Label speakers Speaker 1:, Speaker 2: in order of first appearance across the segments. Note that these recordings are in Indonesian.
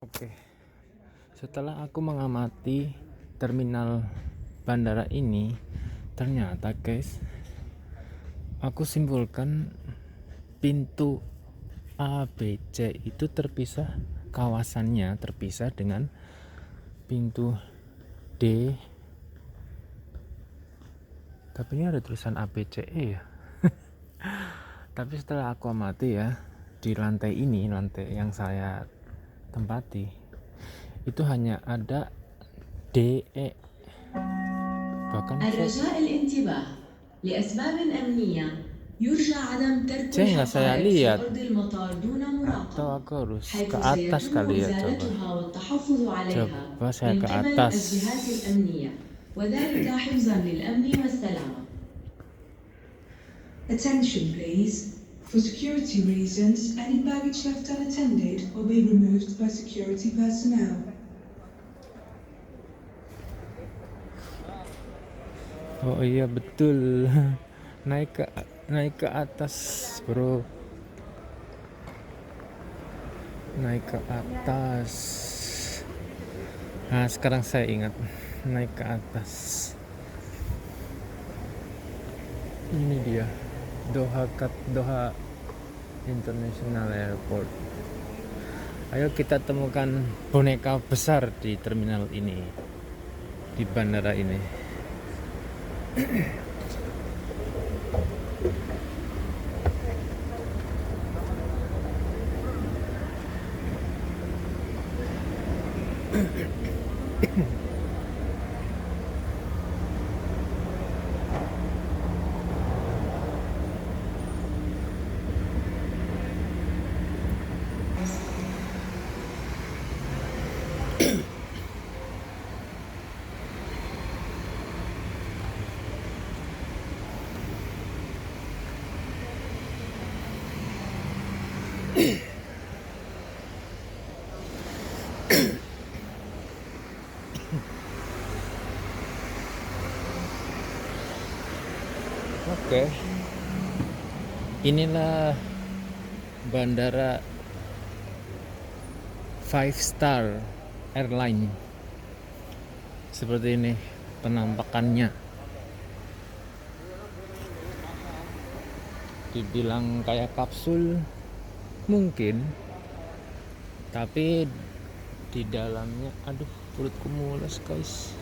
Speaker 1: Oke, setelah aku mengamati terminal bandara ini, ternyata guys, aku simpulkan pintu A, B, C itu terpisah, kawasannya terpisah dengan pintu D. Tapi ini ada tulisan A, B, C, E ya. Tapi setelah aku amati ya, di lantai ini, lantai yang saya tempati, itu hanya ada D, E, bahkan
Speaker 2: الرجاء الانتباه لأسباب أمنية يرجى عدم ترك
Speaker 1: C nggak saya
Speaker 2: الحقائب في
Speaker 1: lihat.
Speaker 2: أرض المطار دون
Speaker 1: Atau
Speaker 2: مراقبة
Speaker 1: aku harus
Speaker 2: حيث
Speaker 1: ke atas
Speaker 2: سيتم
Speaker 1: kali ya.
Speaker 2: إزالتها والتحفظ عليها
Speaker 1: Coba saya
Speaker 2: من
Speaker 1: ke
Speaker 2: قبل
Speaker 1: atas.
Speaker 2: الجهات الأمنية وذلك حفظا للأمن والسلامة.
Speaker 3: Attention please. For security reasons, any baggage left unattended will be removed by security personnel.
Speaker 1: Oh iya betul. naik ke atas, bro. Naik ke atas. Nah, sekarang saya ingat, naik ke atas. Ini dia, Doha International Airport. Ayo kita temukan boneka besar di terminal ini, di bandara ini. Oke, inilah bandara 5-star airline. Seperti ini penampakannya. Dibilang kayak kapsul mungkin, tapi di dalamnya, aduh perutku mules guys.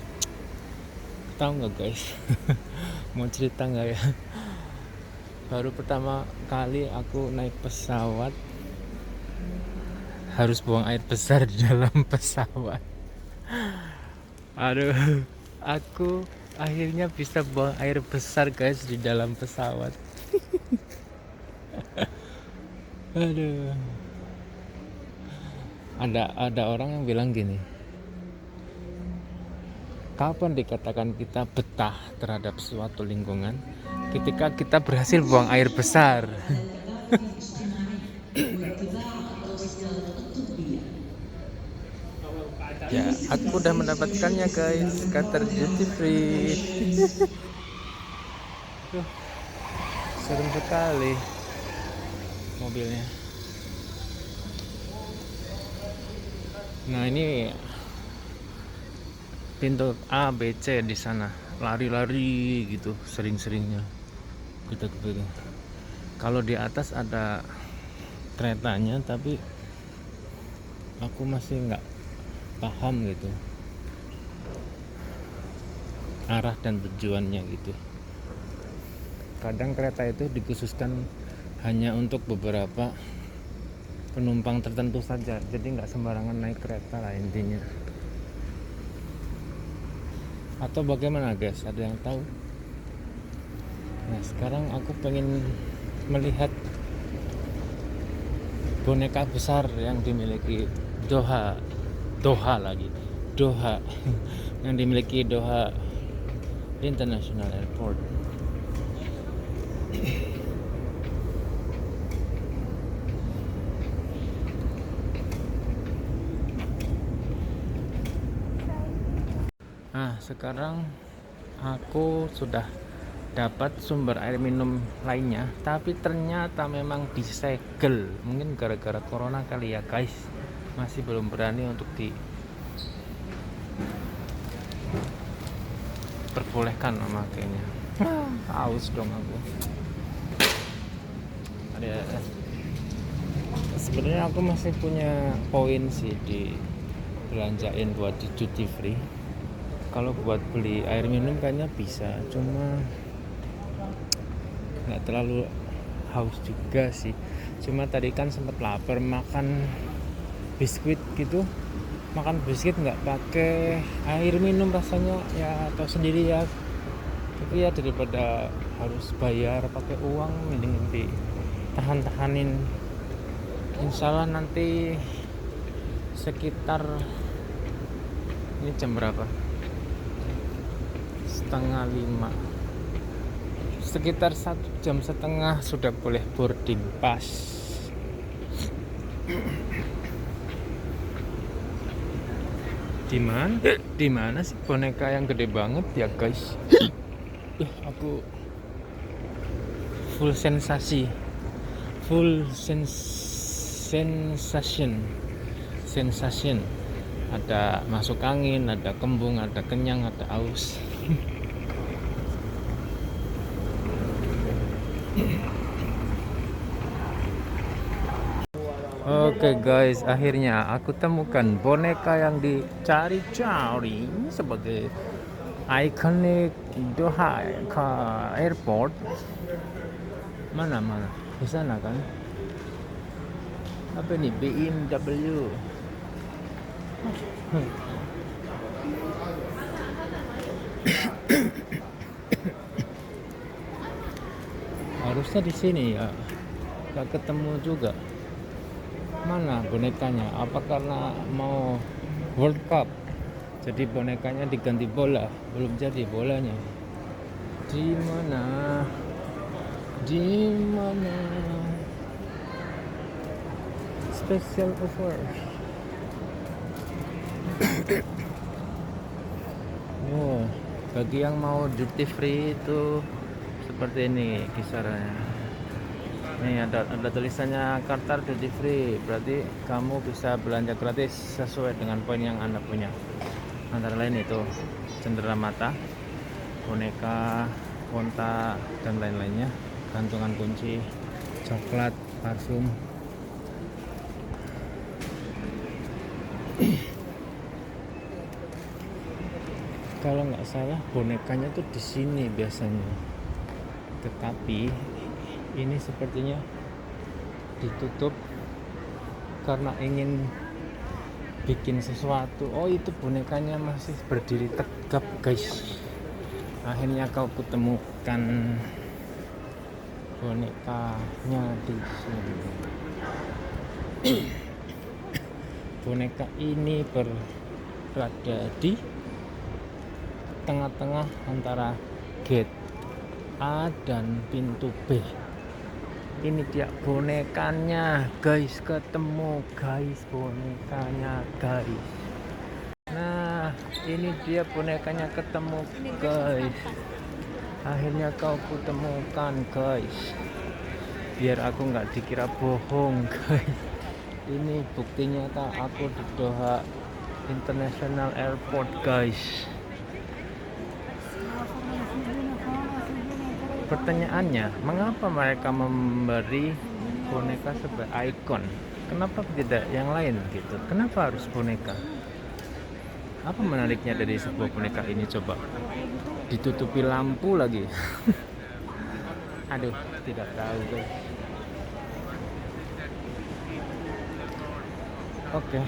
Speaker 1: Tahu nggak guys? Mau cerita nggak ya? Baru pertama kali aku naik pesawat harus buang air besar di dalam pesawat. Aduh, aku akhirnya bisa buang air besar guys di dalam pesawat. Aduh. Ada orang yang bilang gini, kapan dikatakan kita betah terhadap suatu lingkungan? Ketika kita berhasil buang air besar. Ya, aku udah mendapatkannya guys, Qatar Duty Free. Serem sekali mobilnya. Nah, ini pintu A, B, C di sana. Lari-lari gitu sering-seringnya. Gitu. Kalau di atas ada keretanya, tapi aku masih nggak paham gitu arah dan tujuannya gitu. Kadang kereta itu dikhususkan hanya untuk beberapa penumpang tertentu saja, jadi nggak sembarangan naik kereta lah intinya. Atau bagaimana guys, ada yang tahu? Nah, sekarang aku pengen melihat boneka besar yang dimiliki Doha yang dimiliki Doha International Airport. Nah, sekarang aku sudah dapat sumber air minum lainnya, tapi ternyata memang disegel. Mungkin gara-gara corona kali ya guys. masih belum berani untuk diperbolehkan memakainya. Haus dong aku. Ada sebenarnya aku masih punya poin sih di belanjain buat di duty free. Kalau buat beli air minum kayaknya bisa, cuma nggak terlalu haus juga sih. Cuma tadi kan sempat lapar, makan biskuit gitu, makan biskuit nggak pakai air minum rasanya ya atau sendiri ya. Tapi ya daripada harus bayar pakai uang, mending ditahan-tahanin. Insyaallah nanti sekitar, ini jam berapa? 4:30. Sekitar 1,5 jam sudah boleh boarding pass. Di mana sih boneka yang gede banget ya guys? Aku full sensasi, sensation. Ada masuk angin, ada kembung, ada kenyang, ada aus. Oke guys, akhirnya aku temukan boneka yang dicari-cari sebagai ikonik Doha Airport. Mana? Di sana kan? Apa ini? BMW. Harusnya di sini ya. Gak ketemu juga. Mana bonekanya? Apa karena mau World Cup jadi bonekanya diganti bola? Belum jadi bolanya. Di mana special offer? Oh, bagi yang mau duty free itu seperti ini kisarannya. Nih ada tulisannya Qatar duty free, berarti kamu bisa belanja gratis sesuai dengan poin yang Anda punya. Antara lain itu cenderamata, boneka, konta, dan lain-lainnya, gantungan kunci, coklat, parfum. Kalau nggak salah bonekanya tuh di sini biasanya, tetapi ini sepertinya ditutup karena ingin bikin sesuatu. Oh, itu bonekanya masih berdiri tegap guys. Akhirnya kau kutemukan bonekanya di sini. Boneka ini berada di tengah-tengah antara gate A dan pintu B. Ini dia bonekanya guys, ketemu guys bonekanya guys. Nah, ini dia bonekanya ketemu guys. Akhirnya kau kutemukan guys. Biar aku nggak dikira bohong guys. Ini buktinya aku di Doha International Airport guys. Pertanyaannya, mengapa mereka memberi boneka sebagai ikon? Kenapa tidak yang lain gitu? Kenapa harus boneka? Apa menariknya dari sebuah boneka ini? Coba ditutupi lampu lagi. Aduh, tidak tahu guys. Oke.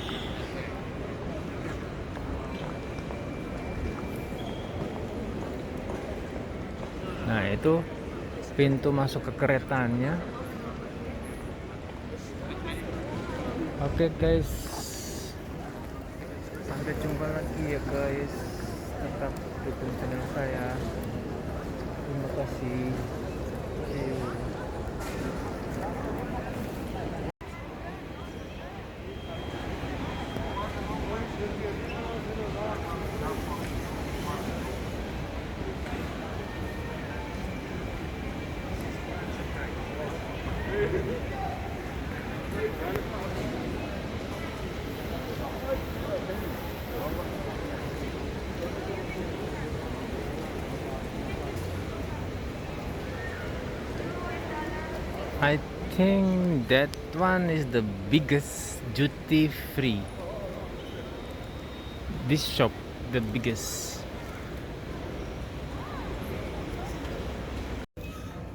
Speaker 1: Nah, itu pintu masuk ke keretanya. Oke guys, sampai jumpa lagi ya guys. Tetap dukung channel saya. Terima kasih. See you. I think that one is the biggest duty free. This shop the biggest.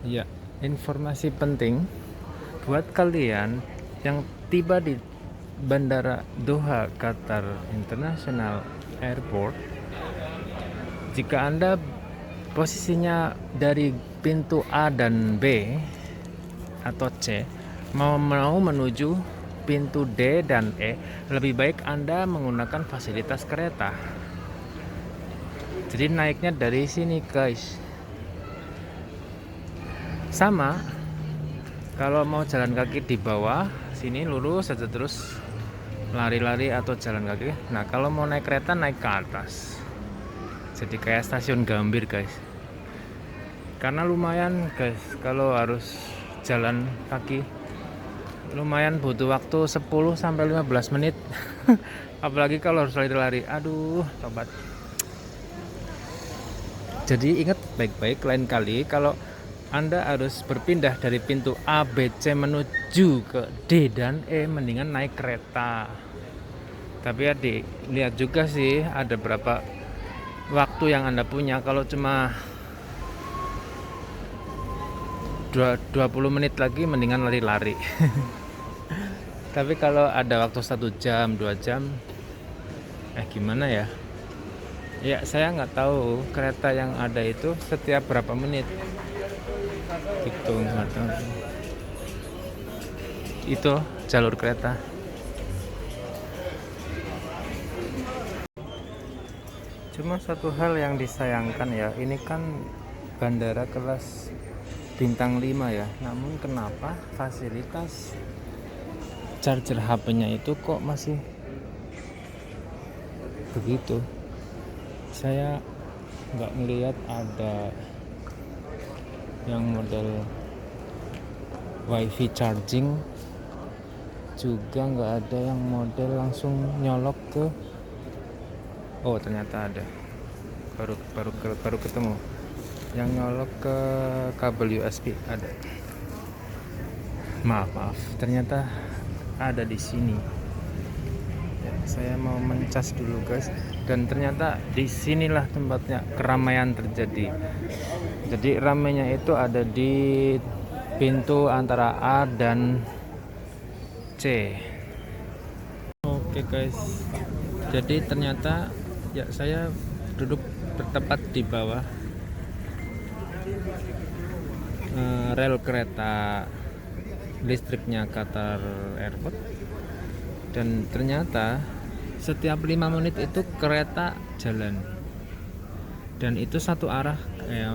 Speaker 1: Ya, informasi penting buat kalian yang tiba di Bandara Doha Qatar International Airport. Jika Anda posisinya dari pintu A dan B atau C mau menuju pintu D dan E, lebih baik Anda menggunakan fasilitas kereta. Jadi naiknya dari sini, guys. Sama kalau mau jalan kaki di bawah sini lurus saja terus lari-lari atau jalan kaki. Nah, kalau mau naik kereta naik ke atas. Jadi kayak stasiun Gambir, guys. Karena lumayan, guys, kalau harus jalan kaki lumayan butuh waktu 10 sampai 15 menit. Apalagi kalau harus lari-lari. Aduh, tobat. Jadi ingat baik-baik lain kali kalau Anda harus berpindah dari pintu A, B, C menuju ke D dan E, mendingan naik kereta. Tapi adik, lihat juga sih ada berapa waktu yang Anda punya. Kalau cuma 20 menit lagi mendingan lari-lari. Tapi kalau ada waktu 1 jam 2 jam gimana ya, ya saya nggak tahu kereta yang ada itu setiap berapa menit gitu, nggak tahu. Itu jalur kereta. Cuma satu hal yang disayangkan ya, ini kan bandara kelas bintang 5 ya, namun kenapa fasilitas charger HP-nya itu kok masih begitu? Saya nggak ngelihat ada yang model wifi charging, juga nggak ada yang model langsung nyolok ke, oh ternyata ada, baru ketemu yang nyolok ke kabel USB. Ada, maaf ternyata ada di sini. Saya mau mencas dulu, guys, dan ternyata disinilah tempatnya keramaian terjadi. Jadi ramainya itu ada di pintu antara A dan C. Oke, guys, jadi ternyata ya saya duduk bertempat di bawah rel kereta listriknya Qatar Airport, dan ternyata setiap 5 menit itu kereta jalan, dan itu satu arah.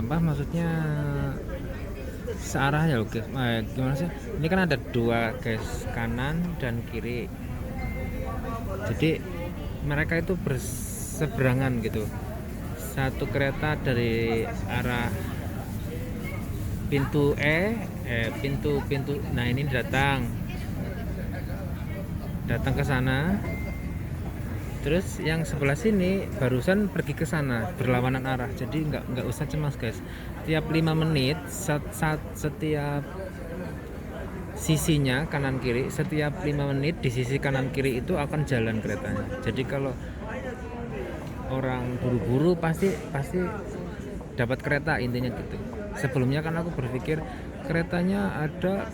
Speaker 1: Maksudnya searah ya, oke. Gimana sih, ini kan ada 2, guys, kanan dan kiri. Jadi mereka itu berseberangan gitu. Satu kereta dari arah pintu pintu nah ini datang ke sana, terus yang sebelah sini barusan pergi ke sana, berlawanan arah. Jadi nggak usah cemas, guys. Tiap 5 menit setiap sisinya kanan kiri, setiap 5 menit di sisi kanan kiri itu akan jalan keretanya. Jadi kalau orang buru-buru pasti dapat kereta, intinya gitu. Sebelumnya kan aku berpikir keretanya ada,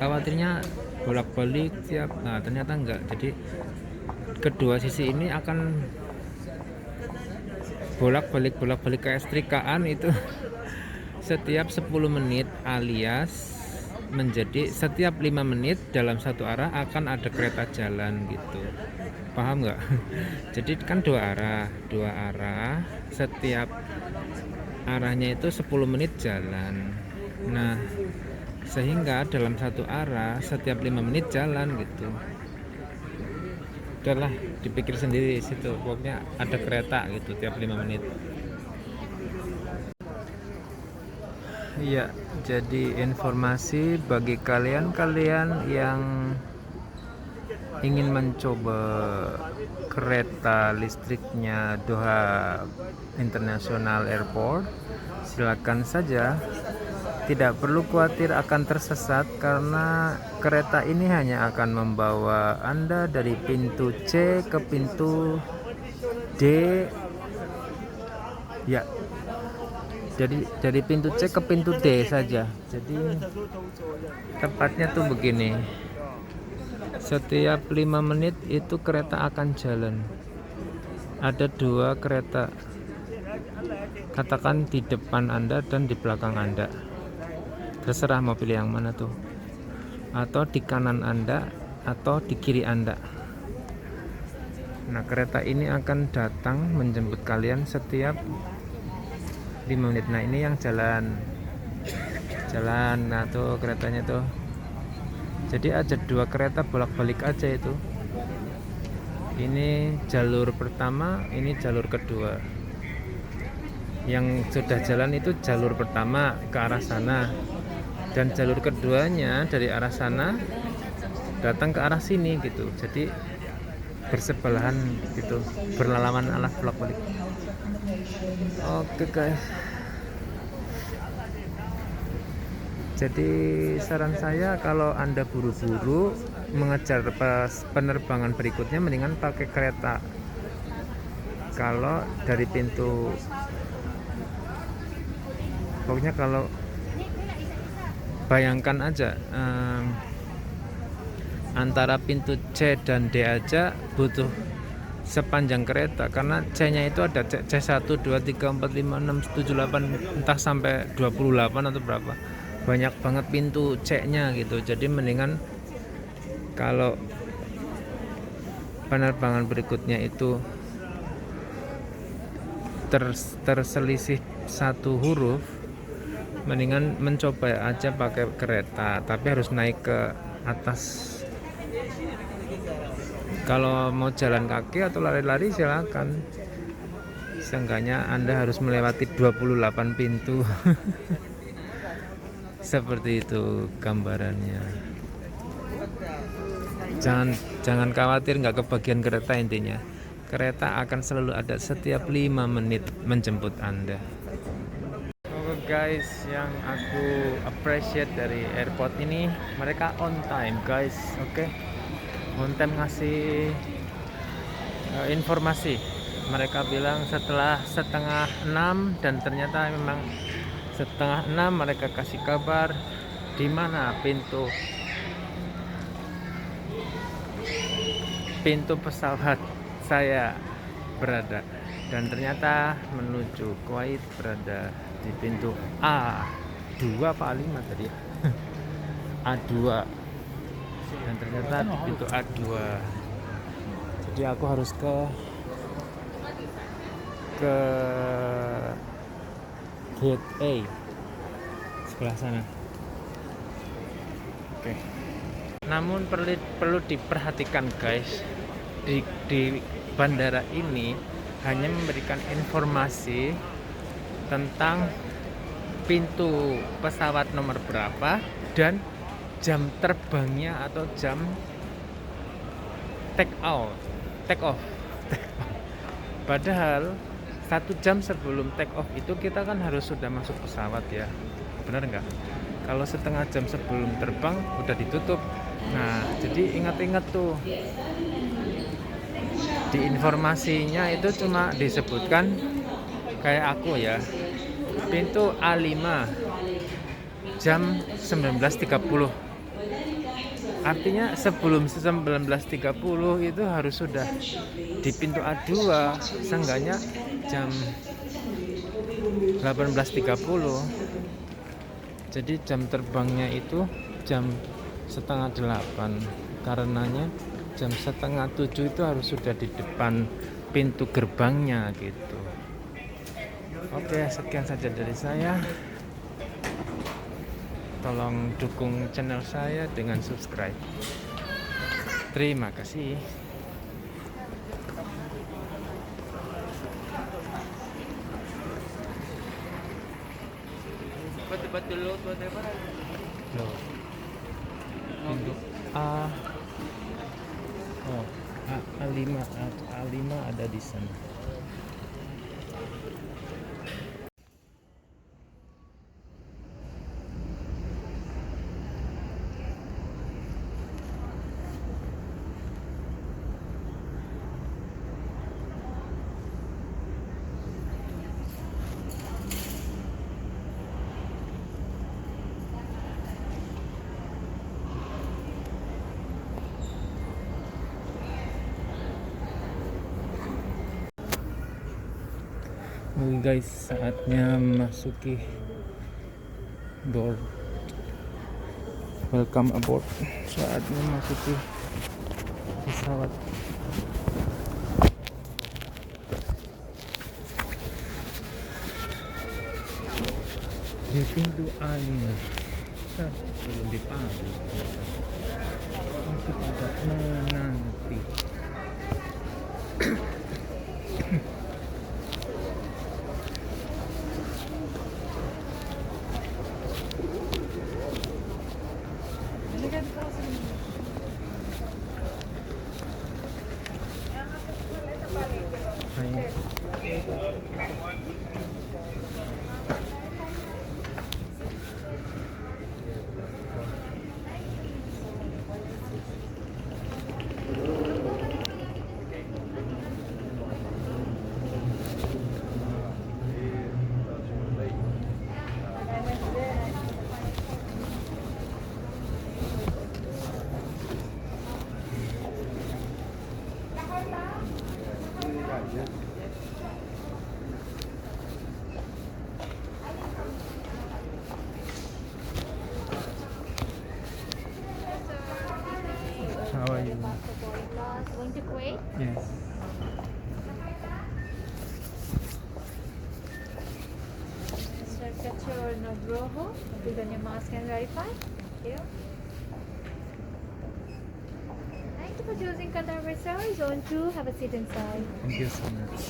Speaker 1: khawatirnya bolak-balik tiap, nah ternyata enggak. Jadi kedua sisi ini akan bolak-balik kayak setrikaan itu setiap 10 menit, alias menjadi setiap 5 menit dalam satu arah akan ada kereta jalan gitu. Paham nggak? Jadi kan dua arah, setiap arahnya itu 10 menit jalan. Nah, sehingga dalam satu arah setiap 5 menit jalan gitu. Udahlah, dipikir sendiri situ, pokoknya ada kereta gitu tiap 5 menit. Iya, jadi informasi bagi kalian yang ingin mencoba kereta listriknya Doha International Airport, silakan saja. tidak perlu khawatir akan tersesat karena kereta ini hanya akan membawa Anda dari pintu C ke pintu D. Ya. Jadi dari pintu C ke pintu D saja. Jadi tepatnya tuh begini. Setiap 5 menit itu kereta akan jalan. Ada 2 kereta. Katakan di depan Anda dan di belakang Anda. Terserah mau pilih yang mana tuh. Atau di kanan Anda atau di kiri Anda. Nah, kereta ini akan datang menjemput kalian setiap 5 menit. Nah, ini yang jalan. Nah tuh keretanya tuh. Jadi ada 2 kereta bolak-balik aja itu. Ini jalur pertama, ini jalur kedua. Yang sudah jalan itu jalur pertama ke arah sana, dan jalur keduanya dari arah sana datang ke arah sini gitu. Jadi bersebelahan gitu, berlawanan arah bolak-balik. Oke guys. Jadi saran saya kalau Anda buru-buru mengejar penerbangan berikutnya, mendingan pakai kereta. Kalau dari pintu, pokoknya kalau bayangkan aja, antara pintu C dan D aja butuh sepanjang kereta, karena C-nya itu ada C1, 2, 3, 4, 5, 6, 7, 8, entah sampai 28 atau berapa. Banyak banget pintu C-nya gitu. Jadi mendingan kalau penerbangan berikutnya itu terselisih 1 huruf, mendingan mencoba aja pakai kereta, tapi harus naik ke atas. Kalau mau jalan kaki atau lari-lari silakan. Seenggaknya Anda harus melewati 28 pintu. Seperti itu gambarannya. Jangan khawatir nggak kebagian kereta, intinya. Kereta akan selalu ada setiap 5 menit menjemput Anda. Oke guys, yang aku appreciate dari airport ini, mereka on time guys. Oke. On time ngasih informasi. Mereka bilang setelah 5:30, dan ternyata memang 5:30 mereka kasih kabar di mana pintu pesawat saya berada, dan ternyata menuju Kuwait berada di pintu A2 apa A5 tadi. A2. Dan ternyata di pintu A2. Jadi aku harus ke gate A sebelah sana. Oke. Namun perlu diperhatikan guys, di bandara ini hanya memberikan informasi tentang pintu pesawat nomor berapa dan jam terbangnya atau jam take off. Padahal 1 jam sebelum take off itu kita kan harus sudah masuk pesawat ya, benar nggak? Kalau setengah jam sebelum terbang udah ditutup. Nah, jadi ingat-ingat tuh, di informasinya itu cuma disebutkan kayak aku ya, pintu A5 jam 19.30. Artinya sebelum 19.30 itu harus sudah di pintu A2, seenggaknya jam 18.30. Jadi jam terbangnya itu jam 7:30. Karenanya jam 6:30 itu harus sudah di depan pintu gerbangnya gitu. Oke, sekian saja dari saya. Tolong dukung channel saya dengan subscribe. Terima kasih. Betul-betul lo tuh ada apa? Loh. Pintu A5 ada di sana. Oke guys, saatnya memasuki door. Welcome aboard. Saatnya memasuki pesawat. Di pintu air. Belum dipanggil. Masih pada menanti. Hai. How are you?
Speaker 4: Going to Kuwait?
Speaker 1: Yes.
Speaker 4: Mr. Kachor Nogroho, put on your mask and verify. Thank you. Thank you for choosing Qatar Airways. Zone 2, have a seat inside.
Speaker 1: Thank you so much.